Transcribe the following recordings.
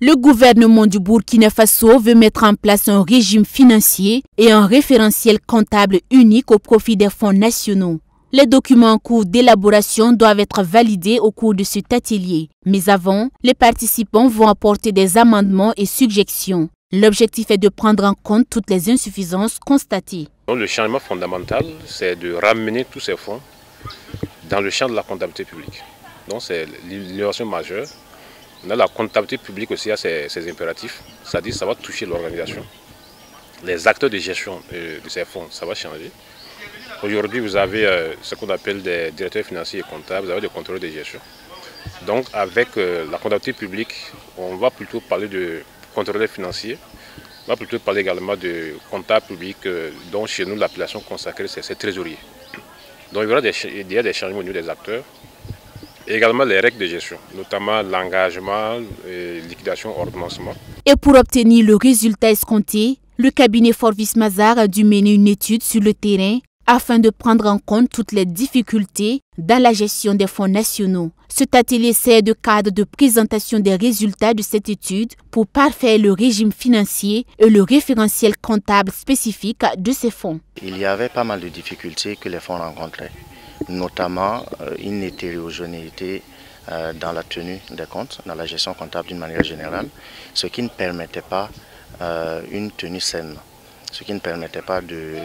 Le gouvernement du Burkina Faso veut mettre en place un régime financier et un référentiel comptable unique au profit des fonds nationaux. Les documents en cours d'élaboration doivent être validés au cours de cet atelier. Mais avant, les participants vont apporter des amendements et suggestions. L'objectif est de prendre en compte toutes les insuffisances constatées. Donc, le changement fondamental, c'est de ramener tous ces fonds dans le champ de la comptabilité publique. Donc c'est l'innovation majeure. La comptabilité publique aussi a ses impératifs, c'est-à-dire que ça va toucher l'organisation. Les acteurs de gestion de ces fonds, ça va changer. Aujourd'hui, vous avez ce qu'on appelle des directeurs financiers et comptables, vous avez des contrôleurs de gestion. Donc avec la comptabilité publique, on va plutôt parler de contrôleurs financiers, on va plutôt parler également de comptables publics, dont chez nous l'appellation consacrée c'est trésorier. Donc il y a des changements au niveau des acteurs. Et également les règles de gestion, notamment l'engagement, liquidation, ordonnancement. Et pour obtenir le résultat escompté, le cabinet Forvis Mazars a dû mener une étude sur le terrain afin de prendre en compte toutes les difficultés dans la gestion des fonds nationaux. Cet atelier sert de cadre de présentation des résultats de cette étude pour parfaire le régime financier et le référentiel comptable spécifique de ces fonds. Il y avait pas mal de difficultés que les fonds rencontraient, notamment une hétérogénéité dans la tenue des comptes, dans la gestion comptable d'une manière générale, ce qui ne permettait pas une tenue saine, ce qui ne permettait pas de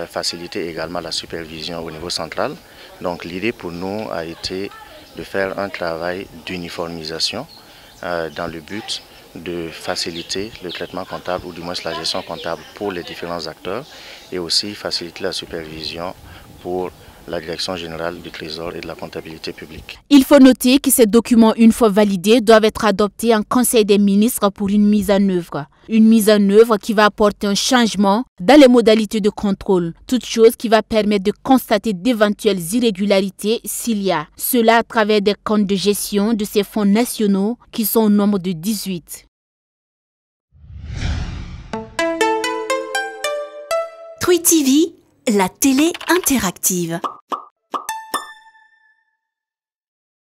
faciliter également la supervision au niveau central. Donc l'idée pour nous a été de faire un travail d'uniformisation dans le but de faciliter le traitement comptable ou du moins la gestion comptable pour les différents acteurs et aussi faciliter la supervision pour la Direction générale du Trésor et de la comptabilité publique. Il faut noter que ces documents, une fois validés, doivent être adoptés en Conseil des ministres pour une mise en œuvre. Une mise en œuvre qui va apporter un changement dans les modalités de contrôle, toute chose qui va permettre de constater d'éventuelles irrégularités s'il y a. Cela à travers des comptes de gestion de ces fonds nationaux qui sont au nombre de 18. Twi TV, la télé interactive.